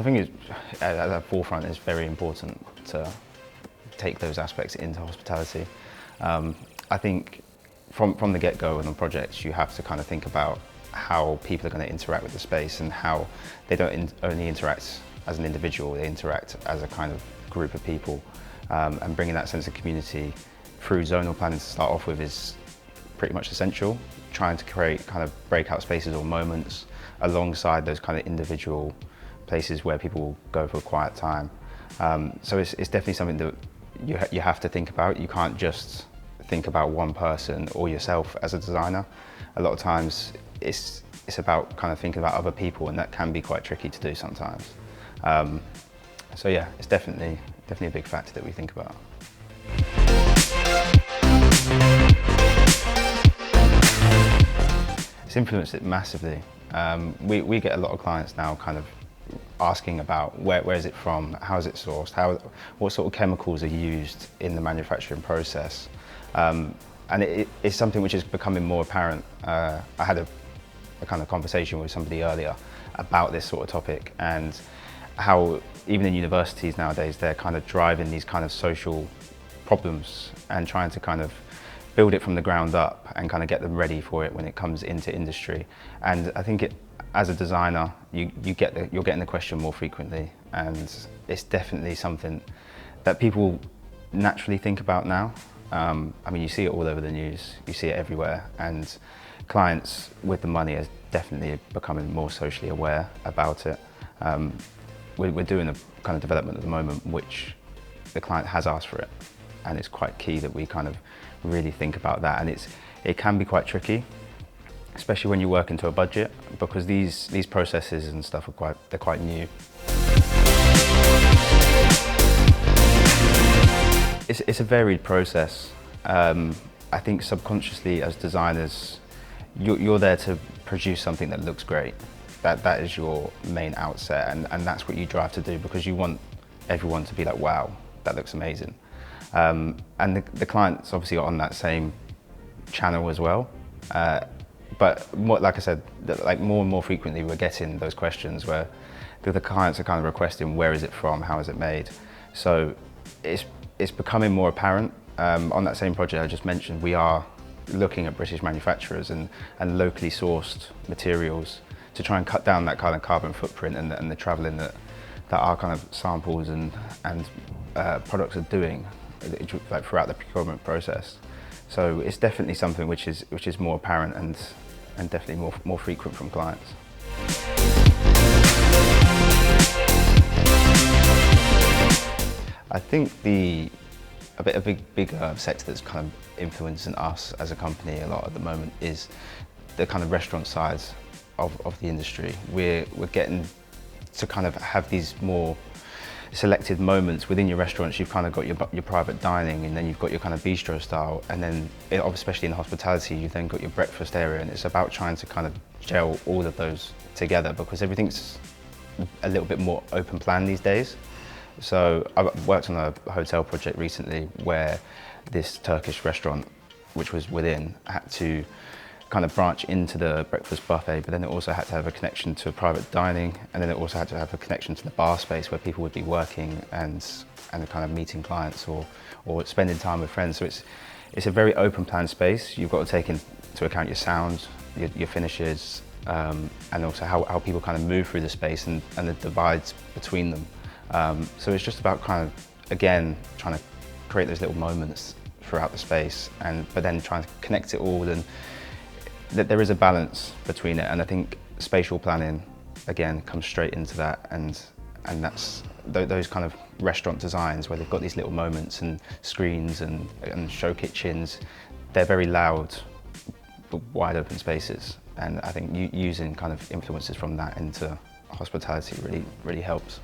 think at the forefront it's very important to take those aspects into hospitality. I think from the get-go on the projects, you have to kind of think about how people are going to interact with the space and how they don't only interact as an individual, they interact as a kind of group of people. And bringing that sense of community through zonal planning to start off with is pretty much essential. Trying to create kind of breakout spaces or moments alongside those kind of individual places where people will go for a quiet time. So it's definitely something that you have to think about. You can't just think about one person or yourself as a designer. A lot of times it's about kind of thinking about other people, and that can be quite tricky to do sometimes. So yeah, it's definitely a big factor that we think about. It's influenced it massively. We get a lot of clients now kind of asking about where is it from, how is it sourced, what sort of chemicals are used in the manufacturing process. And it's something which is becoming more apparent. I had a kind of conversation with somebody earlier about this sort of topic, and how even in universities nowadays they're kind of driving these kind of social problems and trying to kind of build it from the ground up and kind of get them ready for it when it comes into industry. And I think as a designer, you're getting the question more frequently, and it's definitely something that people naturally think about now. I mean, you see it all over the news, you see it everywhere, and clients with the money are definitely becoming more socially aware about it. We're doing a kind of development at the moment which the client has asked for it, and it's quite key that we kind of really think about that. And it can be quite tricky, especially when you work into a budget, because these processes and stuff are quite new. It's a varied process. I think subconsciously as designers, you're there to produce something that looks great. That is your main outset, and that's what you drive to do, because you want everyone to be like, wow, that looks amazing. And the clients obviously are on that same channel as well. But like I said, like more and more frequently we're getting those questions where the clients are kind of requesting, where is it from, how is it made? So it's becoming more apparent. On that same project I just mentioned, we are looking at British manufacturers and locally sourced materials to try and cut down that kind of carbon footprint and the travelling that our kind of samples and products are doing like throughout the procurement process. So it's definitely something which is more apparent and definitely more frequent from clients. I think a big sector that's kind of influencing us as a company a lot at the moment is the kind of restaurant side of the industry. We're getting to kind of have these more selected moments within your restaurants. You've kind of got your private dining, and then you've got your kind of bistro style, and then especially in hospitality you've then got your breakfast area, and it's about trying to kind of gel all of those together, because everything's a little bit more open plan these days. So I worked on a hotel project recently where this Turkish restaurant, which was within, had to kind of branch into the breakfast buffet, but then it also had to have a connection to private dining, and then it also had to have a connection to the bar space where people would be working and kind of meeting clients or spending time with friends. So it's a very open plan space. You've got to take into account your sound, your finishes, and also how people kind of move through the space and the divides between them. So it's just about kind of, again, trying to create those little moments throughout the space, but then trying to connect it all, and that there is a balance between it. And I think spatial planning, again, comes straight into that, and that's those kind of restaurant designs where they've got these little moments and screens and show kitchens. They're very loud, but wide open spaces. And I think using kind of influences from that into hospitality really helps.